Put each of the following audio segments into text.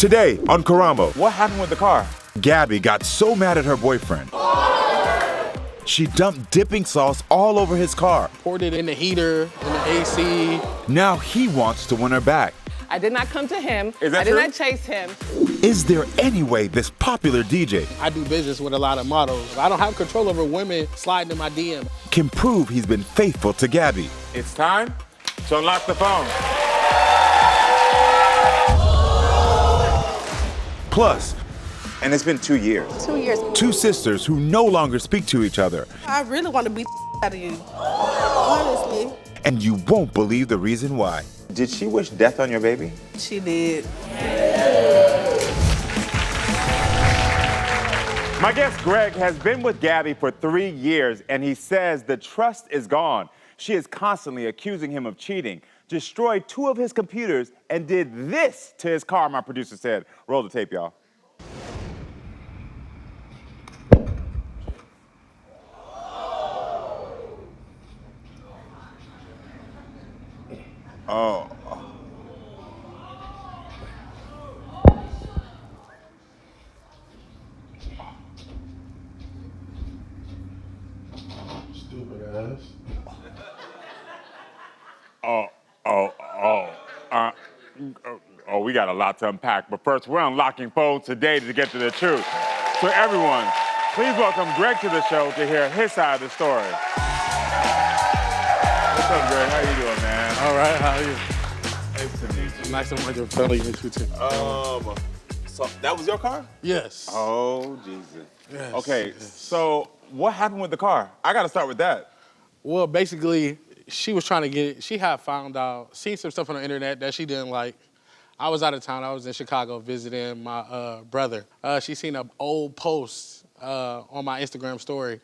Today on Karamo, What happened with the car? Gabby got so mad at her boyfriend. She dumped dipping sauce all over his car. Poured it in the heater, in the AC. Now he wants to win her back. I did not come to him. Is that I did true? not chase him. Is there any way this popular DJ I do business with a lot of models. I don't have control over women sliding in my DM. can prove he's been faithful to Gabby? It's time to unlock the phone. Plus, And it's been 2 years. 2 years. two sisters who no longer speak to each other. I really want to beat the out of you. Honestly. And you won't believe the reason why. Did she wish death on your baby? She did. My guest Greg has been with Gabby for 3 years, and he says the trust is gone. She is constantly accusing him of cheating, destroyed 2 of his computers, and did this to his car, my producer said. Roll the tape, y'all. Oh. Stupid ass. We got a lot to unpack. But first, we're unlocking phones today to get to the truth. So everyone, please welcome Greg to the show to hear his side of the story. What's up, Greg? How you doing, man? All right, how are you? Nice to meet you. Nice to meet you. Friendly to meet you too. So that was your car? Yes. Oh, Jesus. Yes, Okay, yes. so what happened with the car? I got to start with that. Well, basically, she was trying to get it. She had found out, seen some stuff on the internet that she didn't like. I was out of town. I was in Chicago visiting my brother. She seen an old post on my Instagram story,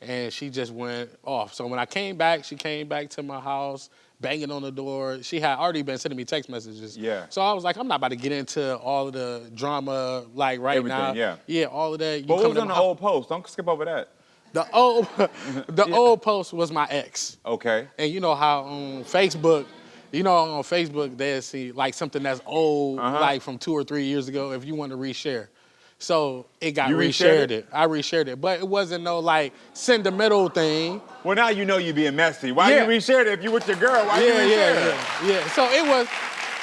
and she just went off. So when I came back, she came back to my house, banging on the door. She had already been sending me text messages. Yeah. So I was like, I'm not about to get into all of the drama like right Everything, now. yeah. Yeah, all of that. You But what come was to on my the house- old post? Don't skip over that. The old post was my ex. Okay. And you know how on Facebook, they see like something that's old, like from 2 or 3 years ago, if you want to reshare. So it got You reshared reshared it. I reshared it. But it wasn't no like sentimental thing. Well, now you know you being messy. Why Yeah. you reshared it if you with your girl? Why you reshare it? Yeah. So it was,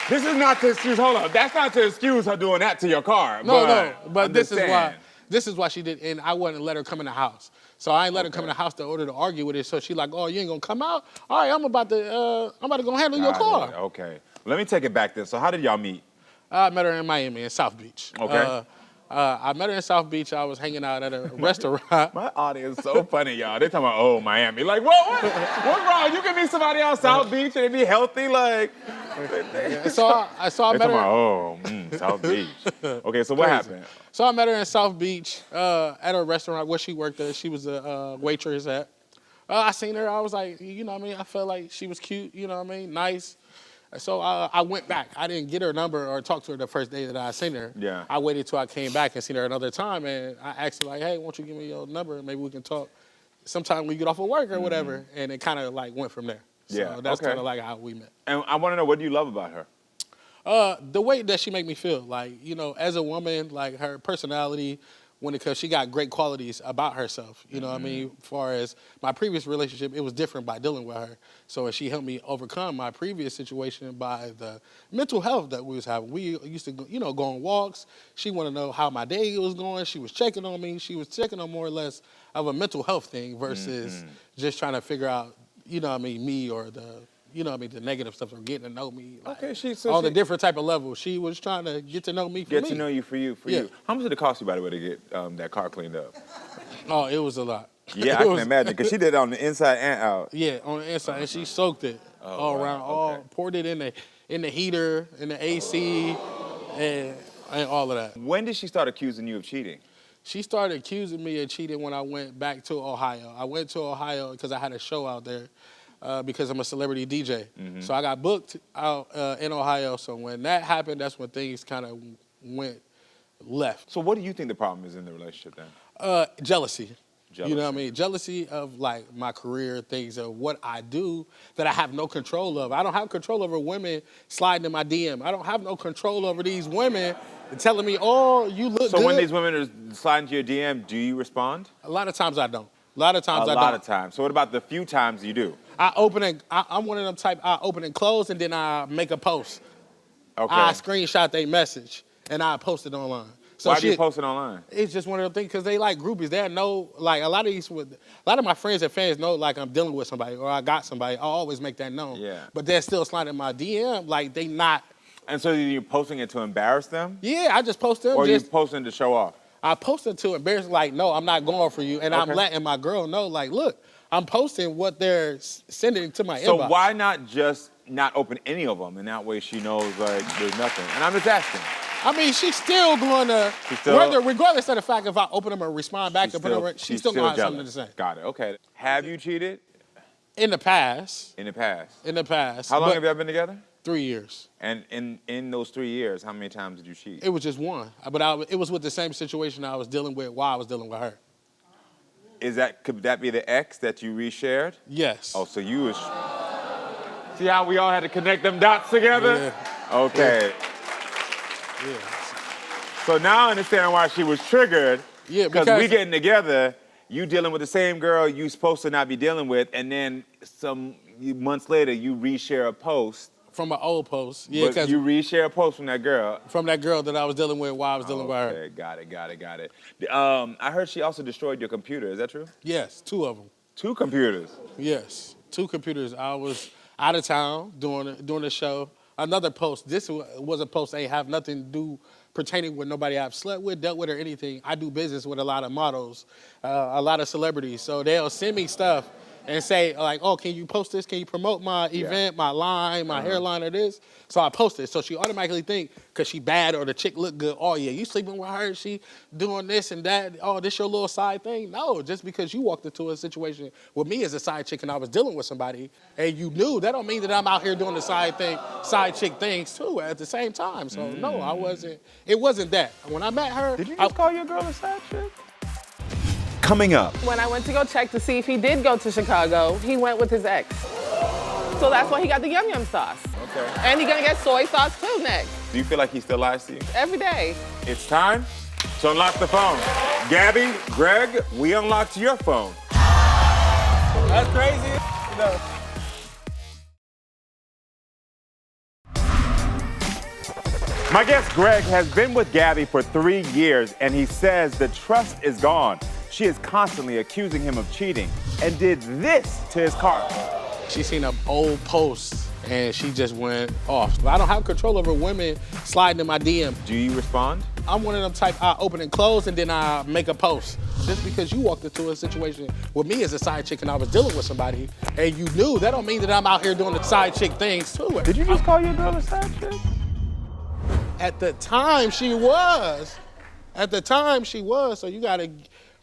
This is not to excuse, hold up. That's not to excuse her doing that to your car. but I'm this just is saying. why she did, and I wouldn't let her come in the house. So I ain't let her come in the house to order to argue with it. So she like, oh, you ain't gonna come out? All right, I'm about to go handle your Got it. car. Okay. Let me take it back then. So how did y'all meet? I met her in Miami, in South Beach. Okay. I met her in South Beach. I was hanging out at a restaurant. My audience is so funny, y'all. They talking about, oh, Miami. Like, what? What's wrong? You can meet somebody on South Beach and be healthy, like. So I They met talking her. about, oh, South Beach. Okay, so what happened? So I met her in South Beach at a restaurant where she worked at. She was a waitress at. I seen her. I was like, you know what I mean? I felt like she was cute, you know what I mean? Nice. So I went back. I didn't get her number or talk to her the first day that I seen her. Yeah. I waited till I came back and seen her another time, and I asked her like, hey, won't you give me your number and maybe we can talk sometime we get off of work or whatever. And it kind of like went from there. So Yeah, that's okay. kind of like how we met. And I want to know, what do you love about her? The way that she make me feel, like, you know, as a woman, like her personality, because she got great qualities about herself, you know what I mean? As far as my previous relationship, it was different by dealing with her. So she helped me overcome my previous situation by the mental health that we was having. We used to, go on walks. She wanted to know how my day was going. She was checking on me. She was checking on more or less of a mental health thing versus just trying to figure out, me or the negative stuff or getting to know me. Like, Okay, the different type of levels. She was trying to get to know me for me. Get to know you for you. How much did it cost you, by the way, to get that car cleaned up? Oh, it was a lot. Yeah, I can imagine, because she did it on the inside and out. Yeah, on the inside, and she soaked it all wow, around, okay. poured it in the heater, in the AC, and all of that. When did she start accusing you of cheating? She started accusing me of cheating when I went back to Ohio. I went to Ohio because I had a show out there because I'm a celebrity DJ. So I got booked out in Ohio. So when that happened, that's when things kind of went left. So what do you think the problem is in the relationship then? Jealousy. You know what I Jealousy. mean? Jealousy of like my career, things of what I do that I have no control of. I don't have control over women sliding in my DM. I don't have no control over these women telling me, oh, you look good. So when these women are sliding to your DM, do you respond? A lot of times I don't. A lot of times I don't. A lot of times. So what about the few times you do? I'm one of them type, I open and close and then I make a post. Okay. I screenshot their message and I post it online. So Why do you post it online? It's just one of them things because they like groupies. They know, like a lot of my friends and fans know like I'm dealing with somebody or I got somebody. I always make that known. Yeah. But they're still sliding my DM like they not. And so you're posting it to embarrass them? Yeah, I just post them. Or you posting to show off? I posted to embarrass, like, no, I'm not going for you. And I'm letting my girl know, like, look, I'm posting what they're sending to my inbox. So why not just not open any of them? And that way she knows, like, there's nothing. And I'm just asking. I mean, she's still going to, regardless of the fact if I open them or respond back, she's still going to have something to say. Got it, okay. Have you cheated? In the past. In the past? In the past. How long have y'all been together? 3 years. And in those 3 years, how many times did you cheat? It was just one, but it was with the same situation I was dealing with while I was dealing with her. Could that be the ex that you reshared? Yes. Oh, so you was... See how we all had to connect them dots together? Yeah. Okay. Yeah. So now I understand why she was triggered. Yeah, because we getting together, you dealing with the same girl you supposed to not be dealing with, and then some months later you reshare a post. From an old post. Yeah, because you reshare a post from that girl. From that girl that I was dealing with while I was dealing with her. Okay, got it. I heard she also destroyed your computer. Is that true? Yes, 2 of them. 2 computers? Yes, 2 computers. I was out of town doing the show. Another post. This was a post that ain't have nothing to do pertaining with nobody I've slept with, dealt with, or anything. I do business with a lot of models, a lot of celebrities. So they'll send me stuff and say, like, oh, can you post this? Can you promote my event, my line, my hairline, or this? So I post it. So she automatically think, because she bad or the chick look good, oh, yeah, you sleeping with her, she doing this and that, oh, this your little side thing? No, just because you walked into a situation with me as a side chick and I was dealing with somebody and you knew, that don't mean that I'm out here doing the side chick things too at the same time. So no, I wasn't, it wasn't that. When I met her— Did you just call your girl a side chick? Coming up. When I went to go check to see if he did go to Chicago, he went with his ex. So that's why he got the yum yum sauce. Okay. And he's gonna get soy sauce too next. Do you feel like he still lies to you? Every day. It's time to unlock the phone. Gabby, Greg, we unlocked your phone. That's crazy. No. My guest Greg has been with Gabby for 3 years, and he says the trust is gone. She is constantly accusing him of cheating and did this to his car. She seen an old post and she just went off. I don't have control over women sliding in my DM. Do you respond? I'm one of them type, I open and close and then I make a post. Just because you walked into a situation with me as a side chick and I was dealing with somebody and you knew, that don't mean that I'm out here doing the side chick things too. Did you just call your girl a side chick? At the time she was. So you gotta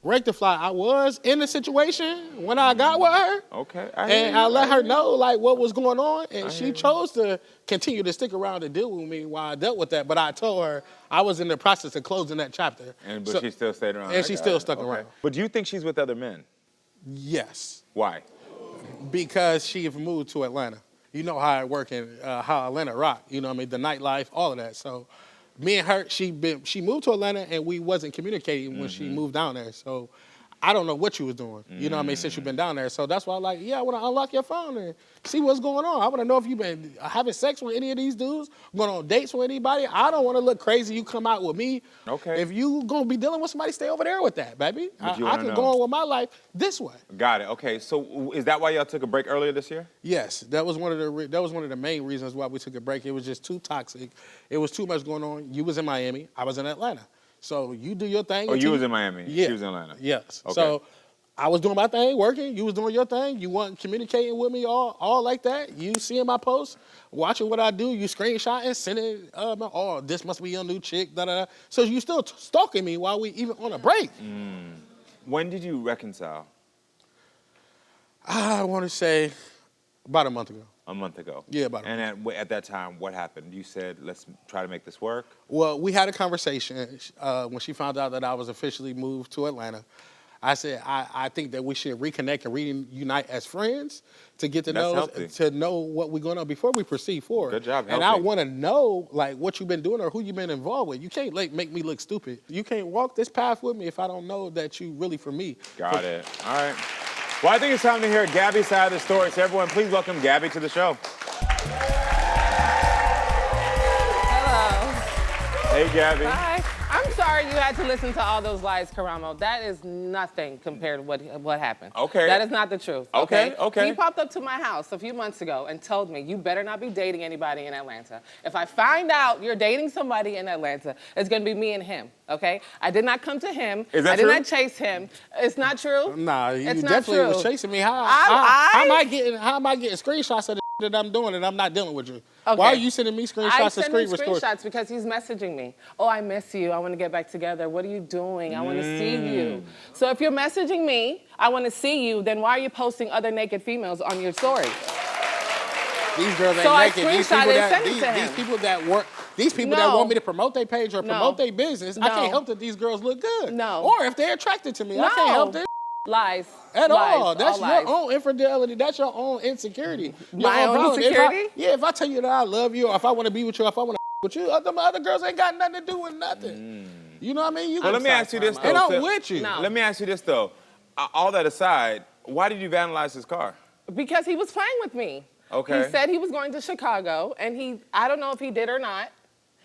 rectify. I was in the situation when I got with her. Okay. I let her know like what was going on, and she chose to continue to stick around and deal with me while I dealt with that. But I told her I was in the process of closing that chapter. But she still stayed around. And she still stuck around. But do you think she's with other men? Yes. Why? Because she moved to Atlanta. You know how it work and how Atlanta rock. You know what I mean? The nightlife, all of that. So me and her, she moved to Atlanta and we wasn't communicating when she moved down there. So I don't know what you was doing, you know what I mean, since you've been down there. So that's why I'm like, yeah, I want to unlock your phone and see what's going on. I want to know if you've been having sex with any of these dudes, going on dates with anybody. I don't want to look crazy. You come out with me. Okay. If you going to be dealing with somebody, stay over there with that, baby. I can know. go on with my life this way. Got it. Okay. So is that why y'all took a break earlier this year? Yes, that was one of the main reasons why we took a break. It was just too toxic. It was too much going on. You was in Miami. I was in Atlanta. So you do your thing. Oh, you was in Miami. Yeah. She was in Atlanta. Yes. Okay. So I was doing my thing, working. You was doing your thing. You weren't communicating with me all like that. You seeing my posts, watching what I do. You screenshotting, sending, oh, this must be your new chick, da-da-da. So you still stalking me while we even on a break. When did you reconcile? I want to say about a month ago. A month ago. Yeah, about a month. And at that time, what happened? You said, let's try to make this work? Well, we had a conversation when she found out that I was officially moved to Atlanta. I said, I think that we should reconnect and reunite as friends to get to know what we're going on before we proceed forward. Good job, and I want to know like what you've been doing or who you've been involved with. You can't like make me look stupid. You can't walk this path with me if I don't know that you really for me. Got it. All right. Well, I think it's time to hear Gabby's side of the story. So everyone, please welcome Gabby to the show. Hello. Hey, Gabby. Hi. I'm sorry you had to listen to all those lies, Karamo. That is nothing compared to what happened. Okay. That is not the truth. Okay. He popped up to my house a few months ago and told me, you better not be dating anybody in Atlanta. If I find out you're dating somebody in Atlanta, it's going to be me and him, okay? I did not come to him. Is that I did true? not chase him. It's not true. Nah, you it's definitely not true. was chasing me. How am I getting screenshots of the that I'm doing and I'm not dealing with you? Okay. Why are you sending me screenshots I send him screenshots? screenshots because he's messaging me. Oh, I miss you. I want to get back together. What are you doing? I want to see you. So if you're messaging me, I want to see you, then why are you posting other naked females on your story? These girls ain't So I naked. screenshot it and sent it to him. These people that want me to promote their page or promote their business, I can't help that these girls look good. No. Or if they're attracted to me, I can't help this. Lies. At Lies. all. That's all your lies. own infidelity. That's your own insecurity. My own insecurity? If I tell you that I love you, or if I want to be with you, or if I want to with you, the other girls ain't got nothing to do with nothing. You know what I mean? Well, let me ask you this, though. And I'm with you. No. Let me ask you this, though. All that aside, why did you vandalize his car? Because he was playing with me. Okay. He said he was going to Chicago, and I don't know if he did or not.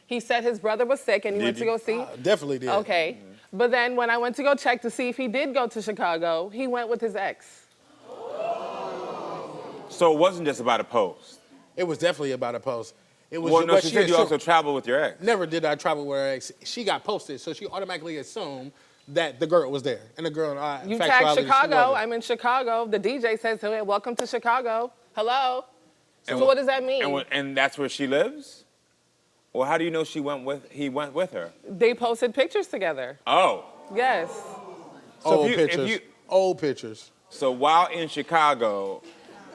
He said his brother was sick, and he went to go see. Definitely did. Okay. But then when I went to go check to see if he did go to Chicago, he went with his ex. So it wasn't just about a post? It was definitely about a post. It was. Well, no, she said you also traveled with your ex. Never did I travel with her ex. She got posted, so she automatically assumed that the girl was there. And the girl, you tagged Chicago. I'm in Chicago. The DJ says, hey, welcome to Chicago. Hello. So what does that mean? And that's where she lives? Well, how do you know he went with her? They posted pictures together. Oh. Yes. So old pictures. So while in Chicago,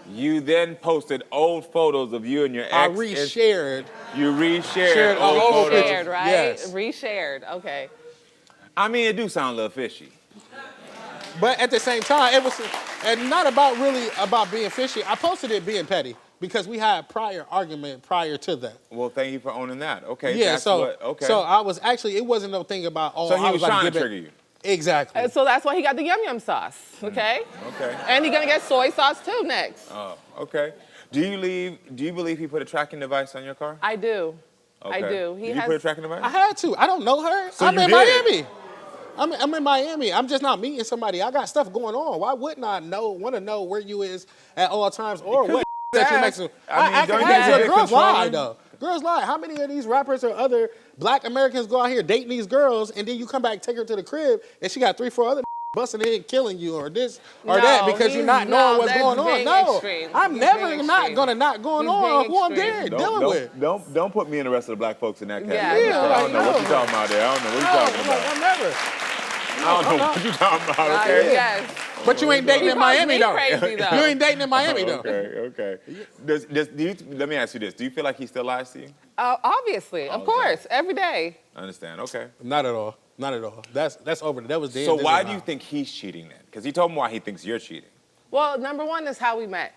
you then posted old photos of you and your ex. I reshared. You reshared old photos. Reshared, right? Yes. Reshared, okay. I mean, it do sound a little fishy. But at the same time, it was and not about being fishy. I posted it being petty because we had prior argument prior to that. Well, thank you for owning that. Okay. Yeah. That's So I was actually, it wasn't no thing about So he was trying to trigger you. Exactly. And so that's why he got the yum yum sauce. Okay. Okay. And he's gonna get soy sauce too next. Oh. Okay. Do you believe he put a tracking device on your car? I do. Okay. I do. Did you put a tracking device? I had to. I don't know her. So I'm you in did. Miami. I'm in Miami. I'm just not meeting somebody. I got stuff going on. Why wouldn't I want to know where you is at all times or what that you next to? Girls lie though. Girls lie. How many of these rappers or other black Americans go out here dating these girls and then you come back, take her to the crib and she got 3-4 other busting in killing you or this or that because you're not knowing what's going on? No, extreme. I'm never not gonna not going on who I'm there dealing with. Don't put me and the rest of the black folks in that category. Yeah, I don't know what you're talking about there. I don't know what you're talking about. I'm never. I don't know what you're talking about, okay? Yes. But you ain't dating in Miami, though. Crazy, though. You ain't dating in Miami, though. Okay. Let me ask you this. Do you feel like he still lies to you? Obviously, of course, every day. I understand, okay. Not at all. Not at all. That's over. That was dead. So why do you think he's cheating then? Because he told me why he thinks you're cheating. Well, number one is how we met.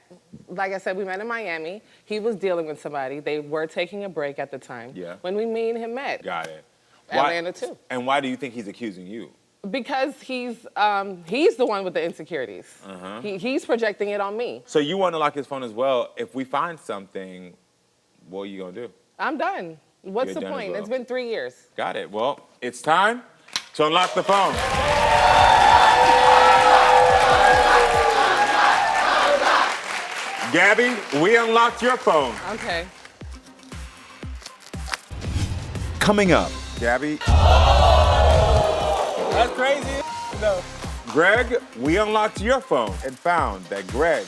Like I said, we met in Miami. He was dealing with somebody. They were taking a break at the time. Yeah. When me and him met. Got it. Atlanta too. And why do you think he's accusing you? Because he's the one with the insecurities. He's projecting it on me. So you want to lock his phone as well. If we find something, what are you going to do? I'm done. What's the You're done point? as well. It's been 3 years. Got it. Well, it's time to unlock the phone. Gabby, we unlocked your phone. Okay. Coming up, Gabby. That's crazy. No. Greg, we unlocked your phone and found that Greg.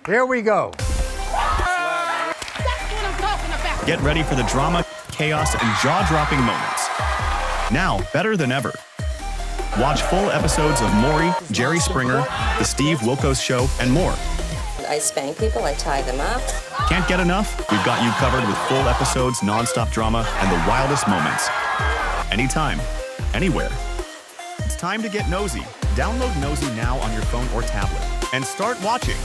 Here we go. Get ready for the drama, chaos, and jaw-dropping moments. Now, better than ever. Watch full episodes of Maury, Jerry Springer, The Steve Wilkos Show, and more. I spank people, I tie them up. Can't get enough? We've got you covered with full episodes, non-stop drama, and the wildest moments. Anytime, anywhere. It's time to get nosy. Download Nosy Now on your phone or tablet and start watching.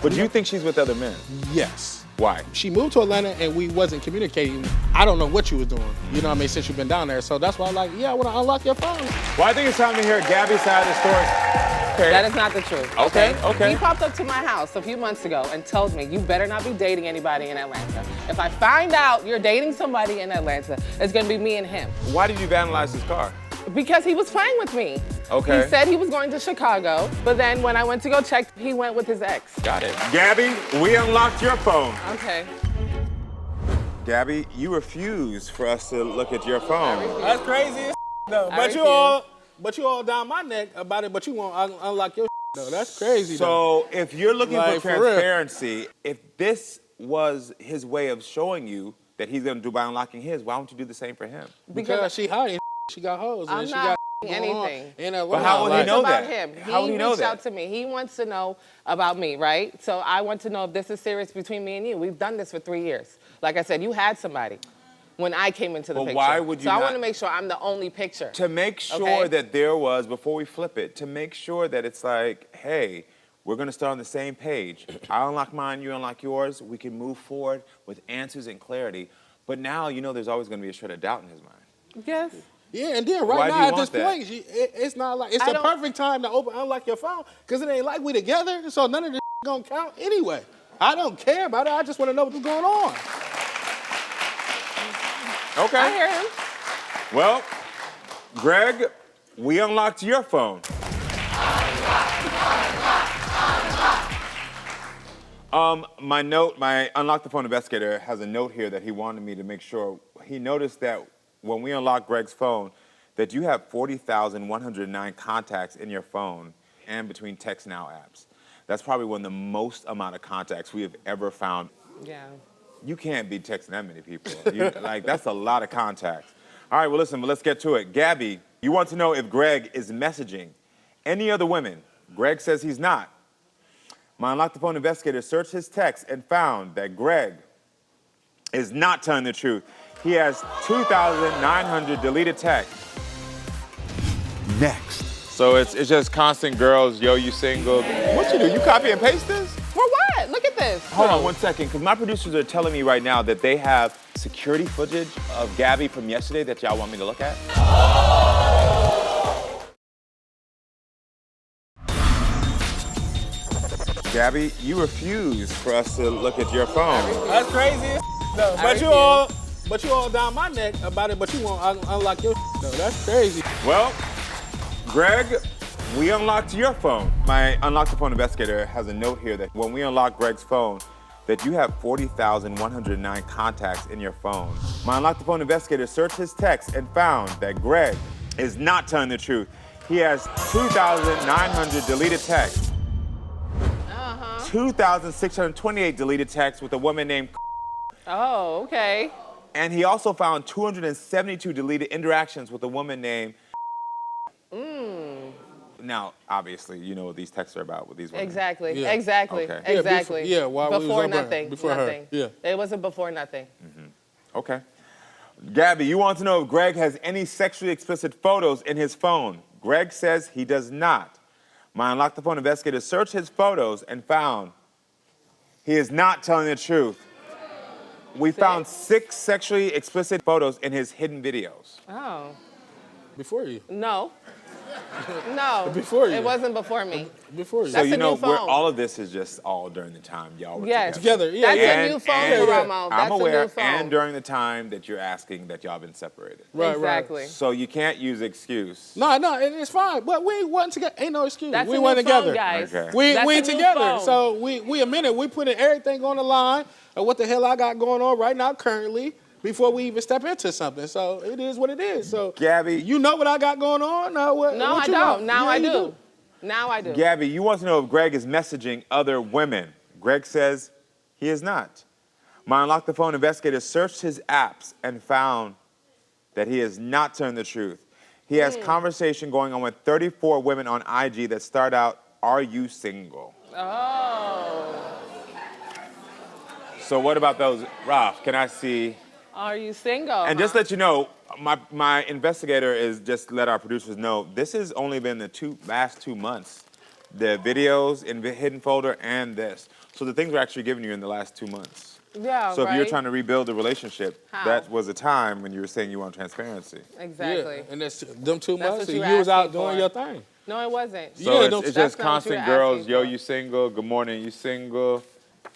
But do you think she's with other men? Yes. Why? She moved to Atlanta and we wasn't communicating. I don't know what you was doing, you know what I mean, since you've been down there. So that's why I'm like, yeah, I want to unlock your phone. Well, I think it's time to hear Gabby's side of the story. Okay. That is not the truth. Okay. He popped up to my house a few months ago and told me, you better not be dating anybody in Atlanta. If I find out you're dating somebody in Atlanta, it's gonna be me and him. Why did you vandalize his car? Because he was playing with me. Okay. He said he was going to Chicago, but then when I went to go check, he went with his ex. Got it. Gabby, we unlocked your phone. Okay. Gabby, you refuse for us to look at your phone. That's crazy as though. But you all down my neck about it, but you won't unlock your though. That's crazy So if you're looking Like, for for real. transparency, if this was his way of showing you that he's gonna do by unlocking his, why don't you do the same for him? Because she hiding. She got hoes I'm and she not got anything. in Atlanta. But how would he It's know about that? him. How would he know reached that? out to me. He wants to know about me, right? So I want to know if this is serious between me and you. We've done this for 3 years. Like I said, you had somebody when I came into the But picture. why would you So I not- want to make sure I'm the only picture. To make sure Okay. that there was, before we flip it, to make sure that it's like, hey, we're gonna start on the same page. I unlock mine, you unlock yours. We can move forward with answers and clarity. But now, you know, there's always gonna be a shred of doubt in his mind. Yes. Yeah, and then Why right do now you at this want that? point, it's not like, it's I the don't- perfect time to unlock your phone, because it ain't like we together, so none of this gonna count anyway. I don't care about it, I just wanna know what's going on. Okay. I hear him. Well, Greg, we unlocked your phone. My Unlock the Phone investigator has a note here that he wanted me to make sure. He noticed that when we unlocked Greg's phone, that you have 40,109 contacts in your phone and between Text Now apps. That's probably one of the most amount of contacts we have ever found. Yeah. You can't be texting that many people. That's a lot of contacts. All right, well, listen, but let's get to it. Gabby, you want to know if Greg is messaging any other women. Greg says he's not. My Unlock the Phone investigator searched his text and found that Greg is not telling the truth. He has 2,900 deleted texts. Next. So it's just constant girls, yo, you single. What you do? You copy and paste this? For what? Look at this. Hold on 1 second, because my producers are telling me right now that they have security footage of Gabby from yesterday that y'all want me to look at. Gabby, you refuse for us to look at your phone. That's crazy as though. But you all down my neck about it, but you won't unlock your though. That's crazy. Well, Greg, we unlocked your phone. My Unlock the Phone investigator has a note here that when we unlock Greg's phone, that you have 40,109 contacts in your phone. My Unlock the Phone investigator searched his text and found that Greg is not telling the truth. He has 2,900 deleted texts. 2,628 deleted texts with a woman named Oh, okay. and he also found 272 deleted interactions with a woman named Now, obviously, you know what these texts are about with these women. Exactly. Yeah. Exactly. Okay. Yeah, Exactly. while we was before over there, nothing. before her, nothing. yeah. It wasn't before nothing. Okay. Gabby, you want to know if Greg has any sexually explicit photos in his phone. Greg says he does not. My Unlock the Phone investigator searched his photos and found he is not telling the truth. We found 6 sexually explicit photos in his hidden videos. Oh. Before you. No. No. Before you. It wasn't before me. Before you. So That's you a know, new phone. all of this is just all during the time y'all were Yes. together. Together, yeah. That's yeah. a new phone, and- Karamo. That's I'm aware, a new phone. and during the time that you're asking that y'all been separated. Right, exactly. So you can't use excuse. No, it's fine. But we wasn't together. Ain't no excuse. That's we a weren't new phone, together. guys. Okay. We That's ain't a new together. phone. So we a minute. We putting everything on the line of what the hell I got going on right now currently before we even step into something. So it is what it is. So Gabby. you know what I got going on? No, what I you don't. know? Now Yeah, I you do. Now I do. Gabby, you want to know if Greg is messaging other women. Greg says he is not. My Unlock the Phone investigator searched his apps and found that he is not telling the truth. He has conversation going on with 34 women on IG that start out, "Are you single?" Oh. So what about those? Ralph, can I see Are you single? And just let you know, my investigator is just let our producers know, this has only been the last 2 months. The videos in the hidden folder and this. So the things we're actually giving you in the last 2 months. Yeah, So if right? you're trying to rebuild the relationship, How? that was a time when you were saying you want transparency. Exactly. Yeah, and that's them 2 That's months, what and you you was asked out me doing for. your thing. No, it wasn't. So Yeah, it's that's just not what you constant were girls, asking yo, for. you single, good morning, you single,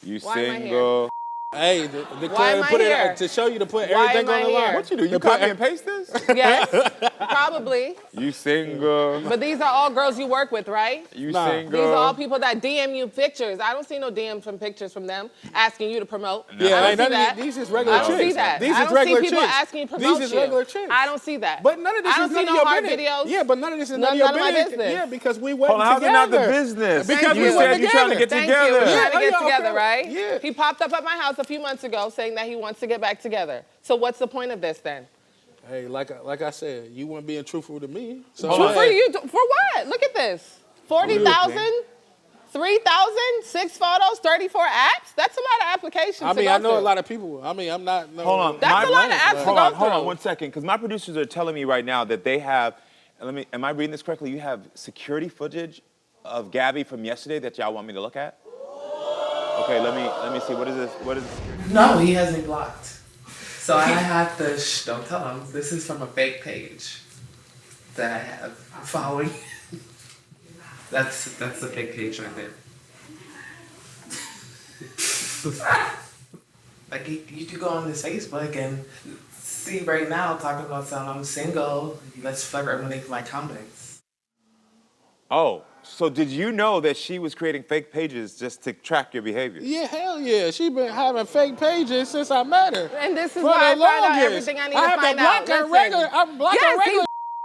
you Why am I single. Hey, the Why am I put here? it to show you to put Why everything am on I the line. here? What you do? You To put copy and paste this? Yes, probably. You single, But these are all girls you work with, right? you Nah. single. These are all people that DM you pictures. I don't see no DM from pictures from them asking you to promote. Yeah, I don't ain't see none of that. these is regular I don't chicks. see that. These I is don't regular see people chicks. asking you to promote These is you. regular chicks. I don't see that. But none of this I is don't none see of no your hard business. videos. Yeah, but none of this is None none of your of my business. Yeah, because we Hold wasn't on, how's it together. not the business? Because you we said wasn't you're trying to get Thank together. you. We're trying to Yeah, get oh, yeah, together, okay. right? Yeah. He popped up at my house a few months ago saying that he wants to get back together. So what's the point of this then? Hey, like I said, you weren't being truthful to me. So True for you? For what? Look at this. 40,000, 3,000, 6 photos, 34 apps? That's a lot of applications I to mean, go I know a through. lot of people. I mean, I'm not. No, Hold on. That's a lot of apps to Hold go on, hold through. on 1 second, because my producers are telling me right now that they have, am I reading this correctly? You have security footage of Gabby from yesterday that y'all want me to look at? Okay, let me see. What is this? What is this? No, he has me blocked. So I have the, don't tell him, this is from a fake page that I have following. That's the fake page right there. Like you could go on this Facebook and see right now talking about saying I'm single. Let's flirt underneath my comments. Oh, so did you know that she was creating fake pages just to track your behavior? Yeah, hell yeah. She been having fake pages since I met her. And this is For why I the find out longest. everything I need I to have find to block out. her Listen. regular. I'm blocking Yes, regular.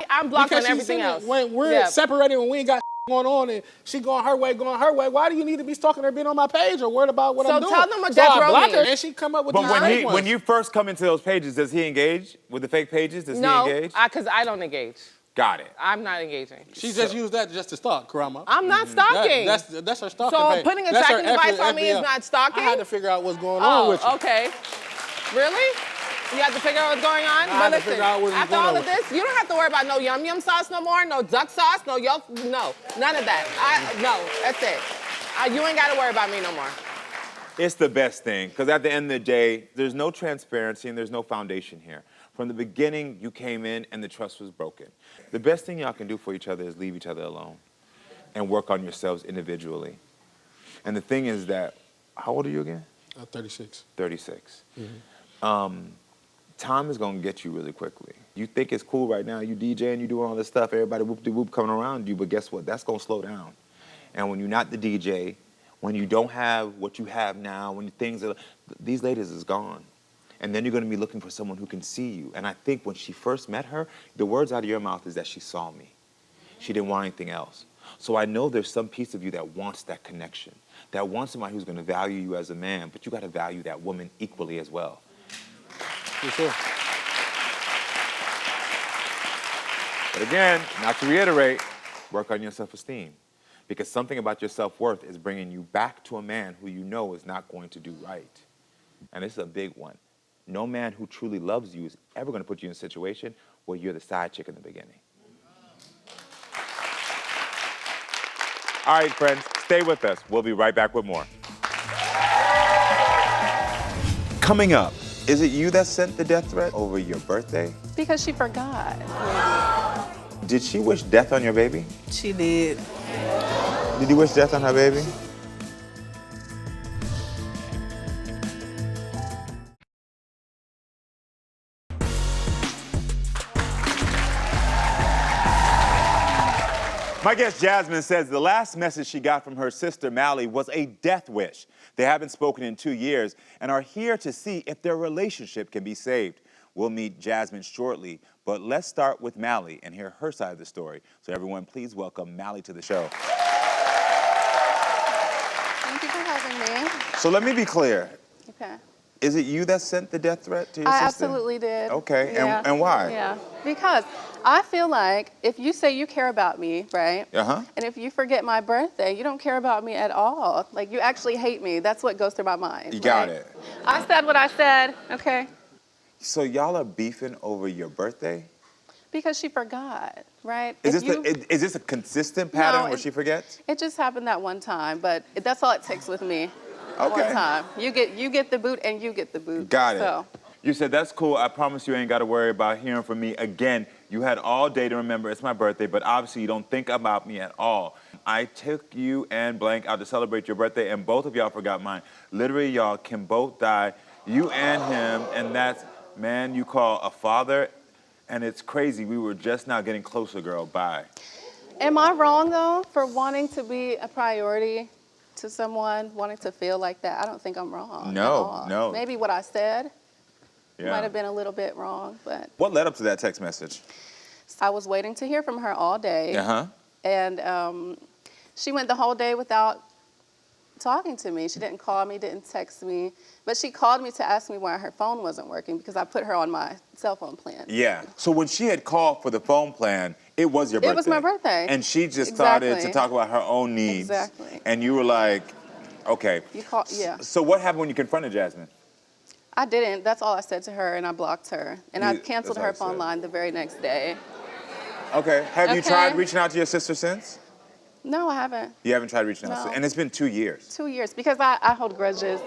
I'm blocked Because on she's everything sitting else. when we're Yeah. separated, when we ain't got going on, and she going her way. Why do you need to be stalking her, being on my page, or worried about what So I'm doing? tell them what so death I row block her, means. and she come up with But these fake ones. when you first come into those pages, does he engage with the fake pages? Does No, he engage? because I don't engage. Got it. I'm not engaging. She just used that just to stalk, Karamo. I'm not stalking. That's her stalking So page. putting a That's her tracking device on me is FBI. not stalking? I had to figure out what's going on with you. Okay. Really? You have to figure out what's going on? I had to figure out what's after going all on of with this, you don't have to worry about no yum yum sauce no more, no duck sauce, no no, none of that. No, that's it. You ain't got to worry about me no more. It's the best thing, because at the end of the day, there's no transparency and there's no foundation here. From the beginning, you came in and the trust was broken. The best thing y'all can do for each other is leave each other alone and work on yourselves individually. And the thing is that, how old are you again? 36. 36. Time is gonna get you really quickly. You think it's cool right now, you DJing, you doing all this stuff, everybody whoop-de-whoop coming around you, but guess what? That's gonna slow down. And when you're not the DJ, when you don't have what you have now, when things are, these ladies is gone. And then you're gonna be looking for someone who can see you. And I think when she first met her, the words out of your mouth is that she saw me. She didn't want anything else. So I know there's some piece of you that wants that connection, that wants somebody who's gonna value you as a man, but you gotta value that woman equally as well. For sure. But again, not to reiterate, work on your self-esteem. Because something about your self-worth is bringing you back to a man who you know is not going to do right. And this is a big one. No man who truly loves you is ever going to put you in a situation where you're the side chick in the beginning. All right, friends, stay with us. We'll be right back with more. Coming up, is it you that sent the death threat over your birthday? Because she forgot. Did she wish death on your baby? She did. Did you wish death on her baby? My guest Jasmine says the last message she got from her sister Mally was a death wish. They haven't spoken in 2 years and are here to see if their relationship can be saved. We'll meet Jasmine shortly, but let's start with Mally and hear her side of the story. So everyone, please welcome Mally to the show. Thank you for having me. So let me be clear. Okay. Is it you that sent the death threat to your I sister? absolutely did. Okay, Yeah. and why? Yeah, because I feel like if you say you care about me, right? Uh-huh. And if you forget my birthday, you don't care about me at all. Like, you actually hate me. That's what goes through my mind. You got right? it. I said what I said, okay? So y'all are beefing over your birthday? Because she forgot, right? Is this a consistent pattern where she forgets? It just happened that one time, but that's all it takes with me. Okay. One time. You get the boot and you get the boot. Got it. So. You said, that's cool. I promise you ain't got to worry about hearing from me again. You had all day to remember it's my birthday, but obviously you don't think about me at all. I took you and blank out to celebrate your birthday, and both of y'all forgot mine. Literally, y'all can both die, you and him, and that's, man, you call a father, and it's crazy. We were just now getting closer, girl. Bye. Am I wrong, though, for wanting to be a priority to someone, wanting to feel like that? I don't think I'm wrong. No. Maybe what I said Yeah. might have been a little bit wrong, but What led up to that text message? I was waiting to hear from her all day. Uh-huh. And she went the whole day without talking to me. She didn't call me, didn't text me, but she called me to ask me why her phone wasn't working because I put her on my cell phone plan. Yeah. So when she had called for the phone plan, it was your birthday. It was my birthday. And she just started to talk about her own needs. Exactly. And you were like, okay. Yeah. So what happened when you confronted Jasmine? I didn't. That's all I said to her, and I blocked her. And I canceled that's her all you phone said. line the very next day. Okay. Have you Okay. tried reaching out to your sister since? No, I haven't. You haven't tried reaching out? No. And it's been 2 years. 2 years, because I hold grudges.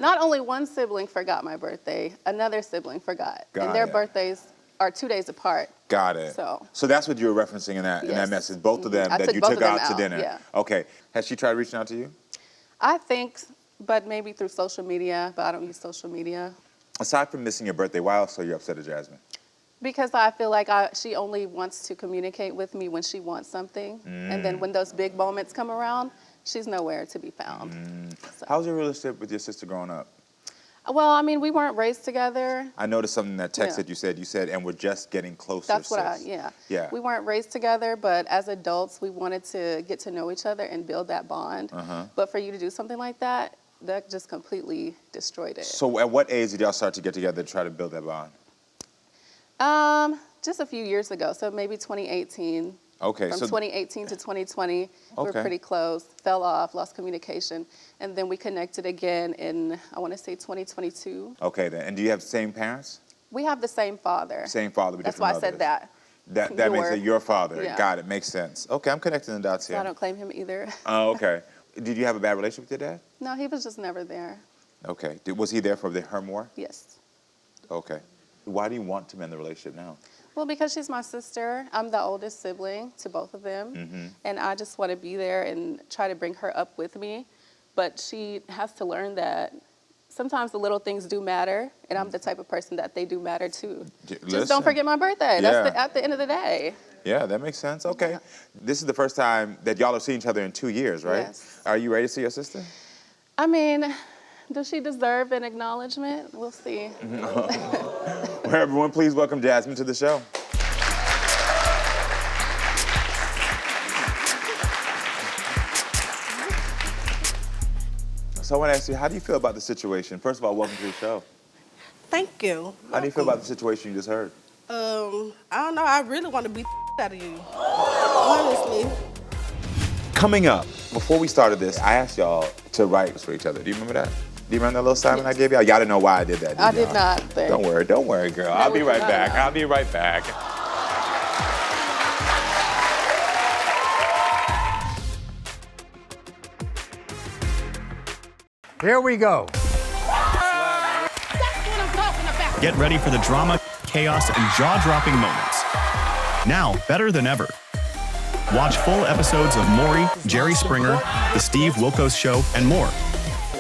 Not only one sibling forgot my birthday, another sibling forgot. Got and their it. birthdays are 2 days apart. Got it. So that's what you were referencing in that Yes. message. Both of them I that took you both took of them out to out, dinner. yeah. Okay. Has she tried reaching out to you? I think, but maybe through social media, but I don't use social media. Aside from missing your birthday, why else are you upset at Jasmine? Because I feel like she only wants to communicate with me when she wants something. And then when those big moments come around, she's nowhere to be found. So. How's your relationship with your sister growing up? Well, I mean, we weren't raised together. I noticed something in that text Yeah. that you said, and we're just getting closer. That's what sis. Yeah. We weren't raised together, but as adults, we wanted to get to know each other and build that bond. But for you to do something like that just completely destroyed it. So at what age did y'all start to get together to try to build that bond? Just a few years ago, so maybe 2018. Okay. From 2018 to 2020, we were Okay. pretty close, fell off, lost communication, and then we connected again in, I want to say 2022. Okay then. And do you have the same parents? We have the same father. Same father, but That's different why I said mothers. that. That makes it your father. Yeah. Got it. Makes sense. Okay, I'm connecting the dots So here. I don't claim him either. Oh, okay. Did you have a bad relationship with your dad? No, he was just never there. Okay. Was he there for her more? Yes. Okay. Why do you want to mend the relationship now? Well, because she's my sister. I'm the oldest sibling to both of them. And I just want to be there and try to bring her up with me. But she has to learn that sometimes the little things do matter. And I'm the type of person that they do matter too. Just don't forget my birthday. That's at the end of the day. Yeah, that makes sense. Okay. Yeah. This is the first time that y'all have seen each other in 2 years, right? Yes. Are you ready to see your sister? I mean, does she deserve an acknowledgement? We'll see. Well, everyone, please welcome Jasmine to the show. So I want to ask you, how do you feel about the situation? First of all, welcome to the show. Thank you. How do you feel about the situation you just heard? I don't know. I really want to beat the out of you. Honestly. Coming up, before we started this, I asked y'all to write for each other. Do you remember that? Do you remember that little assignment I gave y'all? Y'all didn't know why I did that, I did not. Don't worry, girl. I'll be right back. I'll be right back. Here we go. Get ready for the drama, chaos, and jaw-dropping moments. Now, better than ever. Watch full episodes of Maury, Jerry Springer, The Steve Wilkos Show, and more.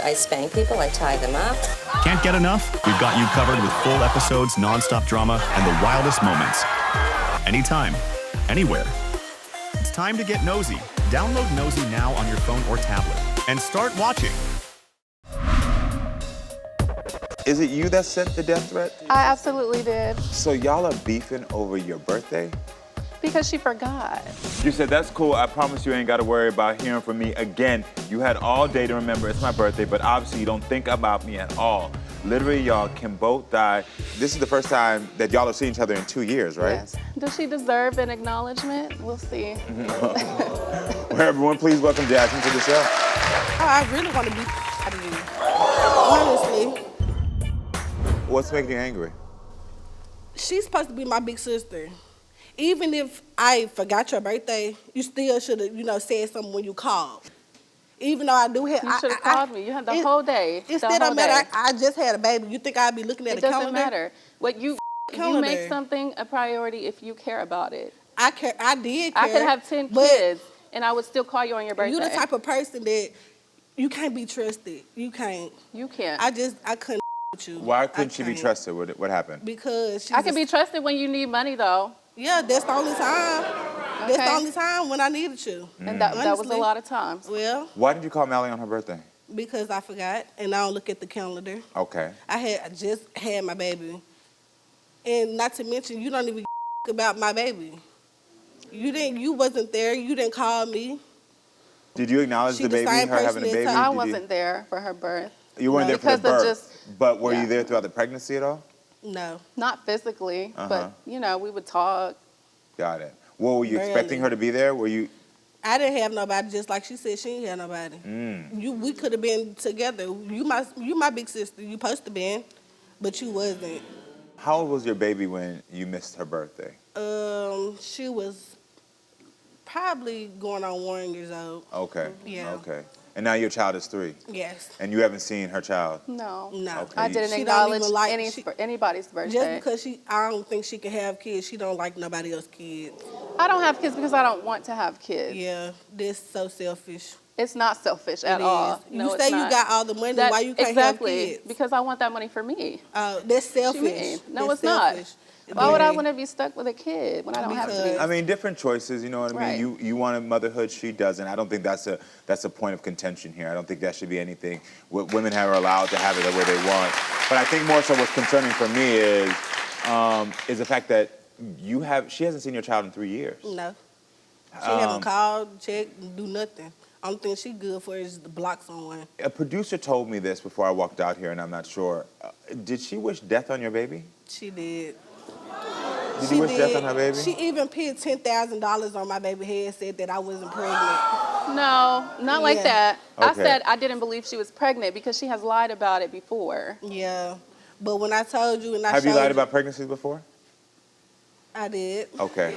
I spank people, I tie them up. Can't get enough? We've got you covered with full episodes, non-stop drama, and the wildest moments. Anytime, anywhere. It's time to get nosy. Download Nosey Now on your phone or tablet and start watching. Is it you that sent the death threat? I absolutely did. So y'all are beefing over your birthday? Because she forgot. You said, that's cool. I promise you ain't got to worry about hearing from me again. You had all day to remember it's my birthday, but obviously you don't think about me at all. Literally, y'all can both die. This is the first time that y'all have seen each other in 2 years, right? Yes. Does she deserve an acknowledgement? We'll see. Well, everyone, please welcome Jasmine to the show. I really want to beat the out of you. Honestly. What's making you angry? She's supposed to be my big sister. Even if I forgot your birthday, you still should have, said something when you called. Even though I do have... You should have called me. You had the whole day. It still don't matter. I just had a baby. You think I'd be looking at a calendar? It doesn't matter. What you make something a priority if you care about it. I care. I did care. I could have 10 kids, and I would still call you on your birthday. You're the type of person that you can't be trusted. You can't. You can't. I couldn't with you. Why couldn't she be trusted? What happened? Because I can be trusted when you need money, though. Yeah, that's the only time. Okay. That's the only time when I needed you. And that was a lot of times. Well. Why did you call Melly on her birthday? Because I forgot, and I don't look at the calendar. Okay. I just had my baby. And not to mention, you don't even about my baby. You wasn't there. You didn't call me. Did you acknowledge the baby, her having a baby? I wasn't there for her birth. You weren't there for the birth, but were you there throughout the pregnancy at all? No. Not physically, but, we would talk. Got it. Well, were you expecting her to be there? Were you? I didn't have nobody, just like she said, she ain't had nobody. We could have been together. You my big sister. You supposed to been, but you wasn't. How old was your baby when you missed her birthday? She was probably going on 1 year old. Okay. Yeah. Okay. And now your child is 3. Yes. And you haven't seen her child? No. Okay. I didn't acknowledge anybody's birthday. Just because I don't think she can have kids, she don't like nobody else's kids. I don't have kids because I don't want to have kids. Yeah, this so selfish. It's not selfish at all. No, you say you got all the money, why you can't have kids? Because I want that money for me. That's selfish. No, it's not. Why would I want to be stuck with a kid when I don't have kids? I mean, different choices, you know what I mean? You want a motherhood, she doesn't. I don't think that's a point of contention here. I don't think that should be anything. Women are allowed to have it the way they want. But I think more so what's concerning for me is the fact that she hasn't seen your child in 3 years. No. She haven't called, checked, do nothing. Only thing she good for is the block someone. A producer told me this before I walked out here, and I'm not sure. Did she wish death on your baby? She did. Did you wish death on her baby? She even paid $10,000 on my baby head, said that I wasn't pregnant. No, not like that. Okay. I said I didn't believe she was pregnant because she has lied about it before. Yeah, but when I told you and I Have you lied about pregnancies before? I did. Okay.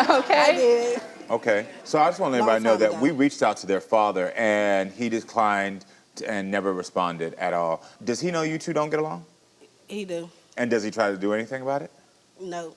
Okay. I did. Okay. So I just want to let everybody know that we reached out to their father, and he declined and never responded at all. Does he know you two don't get along? He do. And does he try to do anything about it? No.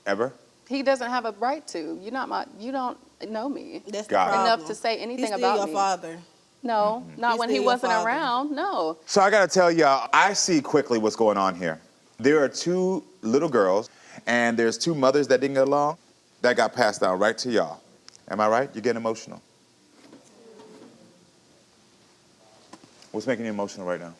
Ever? He doesn't have a right to. You don't know me. That's the problem. Enough to say anything about me. He's still your father. No, not when he wasn't around. No. So I got to tell y'all, I see quickly what's going on here. There are 2 little girls, and there's 2 mothers that didn't get along. That got passed down right to y'all. Am I right? You're getting emotional. What's making you emotional right now?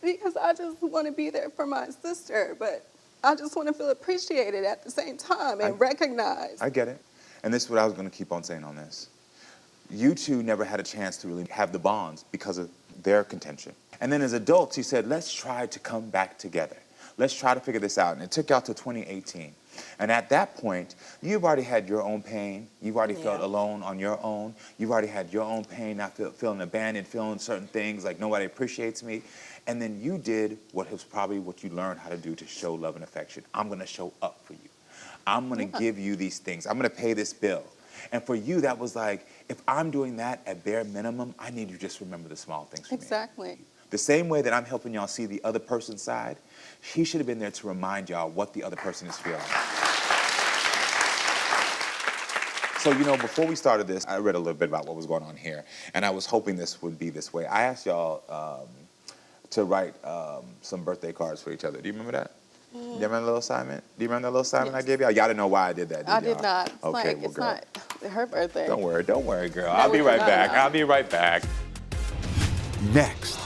Because I just want to be there for my sister, but I just want to feel appreciated at the same time and recognized. I get it. And this is what I was going to keep on saying on this. You two never had a chance to really have the bonds because of their contention. And then as adults, he said, let's try to come back together. Let's try to figure this out. And it took y'all to 2018. And at that point, you've already had your own pain. You've already felt alone on your own. You've already had your own pain, not feeling abandoned, feeling certain things like nobody appreciates me. And then you did what was probably what you learned how to do to show love and affection. I'm going to show up for you. I'm going to give you these things. I'm going to pay this bill. And for you, that was like, if I'm doing that at bare minimum, I need you to just remember the small things for me. Exactly. The same way that I'm helping y'all see the other person's side, he should have been there to remind y'all what the other person is feeling. So, before we started this, I read a little bit about what was going on here, and I was hoping this would be this way. I asked y'all to write some birthday cards for each other. Do you remember that? Do you remember the little assignment? Do you remember that little assignment I gave y'all? Y'all didn't know why I did that, did I did not. It's okay, it's not her birthday. Don't worry, girl. I'll be right back. I'll be right back. Next.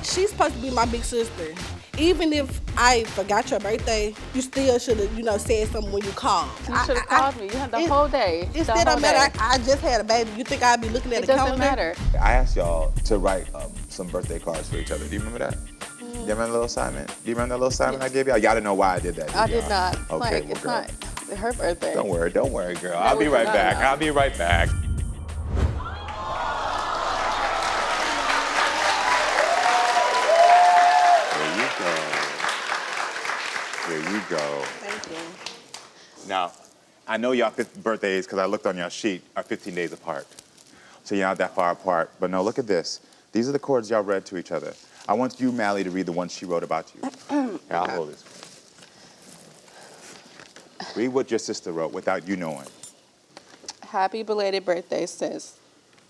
She's supposed to be my big sister. Even if I forgot your birthday, you still should have, said something when you called. You should have called me. You had the whole day. It still don't matter. I just had a baby. You think I'd be looking at a calendar? It doesn't matter. I asked y'all to write some birthday cards for each other. Do you remember that? Do You remember the little assignment? Do you remember that little assignment I gave y'all? Y'all didn't know why I did that. I did not. Okay, Like, well, it's girl. not her birthday. Don't worry, girl. I'll be it's right not back. enough. I'll be right back. There you go. Thank you. Now, I know y'all birthdays, because I looked on your sheet, are 15 days apart. So you're not that far apart. But no, look at this. These are the chords y'all read to each other. I want you, Mally, to read the ones she wrote about you. Here, I'll hold this. Read what your sister wrote without you knowing. Happy belated birthday, sis.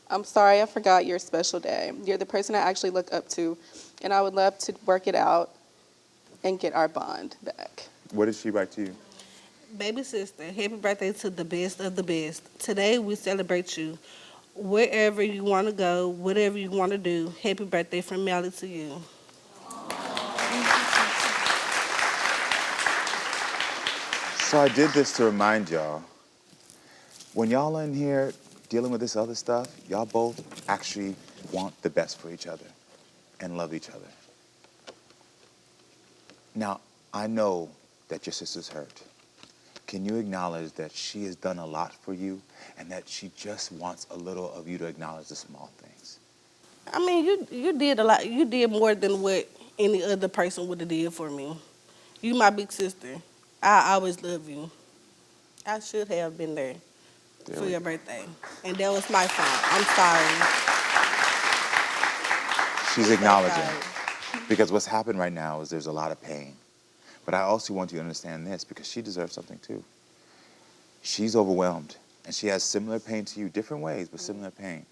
I'm sorry I forgot your special day. You're the person I actually look up to, and I would love to work it out and get our bond back. What did she write to you? Baby sister, happy birthday to the best of the best. Today we celebrate you. Wherever you want to go, whatever you want to do, happy birthday from Mally to you. So I did this to remind y'all, when y'all are in here dealing with this other stuff, y'all both actually want the best for each other and love each other. Now, I know that your sister's hurt. Can you acknowledge that she has done a lot for you and that she just wants a little of you to acknowledge the small things? I mean, you did a lot. You did more than what any other person would have did for me. You my big sister. I always love you. I should have been there for your birthday. And that was my fault. I'm sorry. She's acknowledging. Because what's happened right now is there's a lot of pain. But I also want you to understand this, because she deserves something too. She's overwhelmed, and she has similar pain to you, different ways, but similar pain.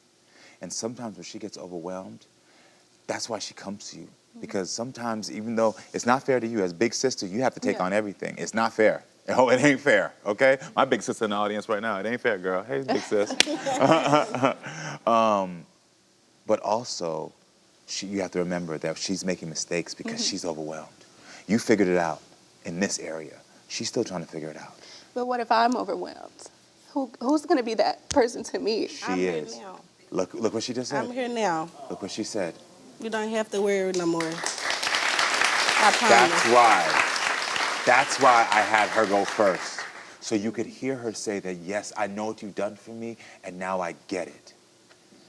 And sometimes when she gets overwhelmed, that's why she comes to you. Because sometimes, even though it's not fair to you, as big sister, you have to take on everything. It's not fair. Oh, it ain't fair, okay? My big sister in the audience right now, it ain't fair, girl. Hey, big sis. But also, you have to remember that she's making mistakes because she's overwhelmed. You figured it out in this area. She's still trying to figure it out. But what if I'm overwhelmed? Who's going to be that person to me? She is. Here now. Look what she just said. I'm here now. Look what she said. You don't have to worry no more. I promise. That's why I had her go first. So you could hear her say that, yes, I know what you've done for me, and now I get it.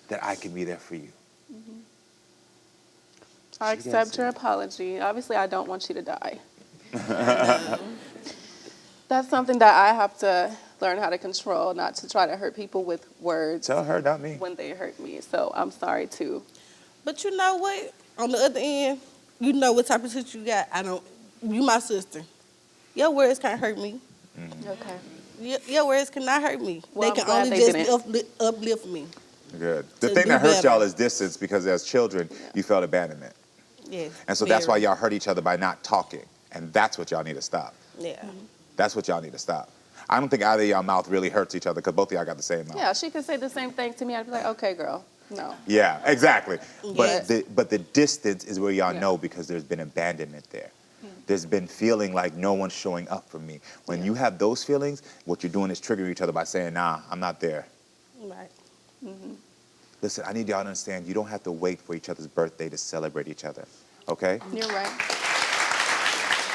That I can be there for you. Mm-hmm. I accept your apology. Obviously, I don't want you to die. That's something that I have to learn how to control, not to try to hurt people with words. Tell her, not me. When they hurt me. So I'm sorry, too. But you know what? On the other end, you know what type of sister you got. You my sister. Your words can't hurt me. Mm-hmm. Okay. Your words cannot hurt me. Well, they I'm can glad only they just didn't. uplift me. Good. The To thing do that hurts better. y'all is distance, because as children, you felt abandonment. Yes. And so that's why very. y'all hurt each other by not talking. And that's what y'all need to stop. Yeah. That's what y'all need to stop. I don't think either of y'all mouth really hurts each other, because both of y'all got the same mouth. Yeah, she could say the same thing to me. I'd be like, okay, girl. No. Yeah, exactly. Yes. But the distance is where y'all know, because there's been abandonment there. There's been feeling like no one's showing up for me. When you have those feelings, what you're doing is triggering each other by saying, nah, I'm not there. Right. Mm-hmm. Listen, I need y'all to understand, you don't have to wait for each other's birthday to celebrate each other, okay? You're right.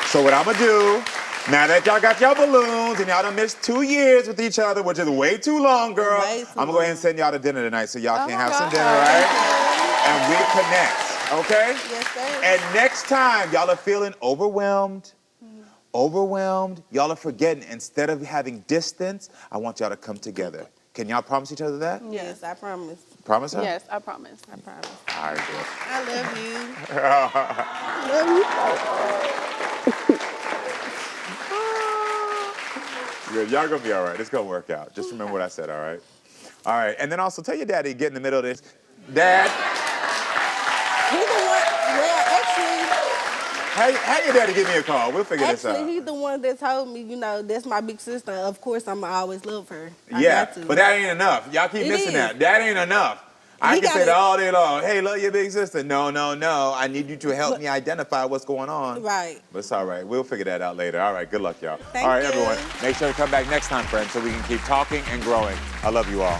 So what I'm gonna do, now that y'all got your balloons and y'all done missed 2 years with each other, which is way too long, girl, Way too I'm gonna go ahead and send y'all to dinner tonight so y'all can my have some God. dinner, right? And we connect, okay? Yes, sir. And next time y'all are feeling overwhelmed, y'all are forgetting, instead of having distance, I want y'all to come together. Can y'all promise each other that? Yes, I promise. Promise her? Yes, I promise. I promise. All right, girl. I love you. Good. Y'all gonna be all right. It's gonna work out. Just remember what I said, all right? All right, and then also tell your daddy to get in the middle of this. Dad, He's the one. Well, actually, have your daddy give me a call. We'll figure this out. Actually, he's the one that told me, that's my big sister. Of course, I'm going to always love her. I Yeah, got to. but that ain't enough. Y'all keep It missing is. that. That ain't enough. I He can say gotta- that all day long. Hey, love your big sister. No. I need you to help me identify what's going on. Right. But it's all right. We'll figure that out later. All right, good luck, y'all. Thank all right, you. everyone. Make sure to come back next time, friends, so we can keep talking and growing. I love you all.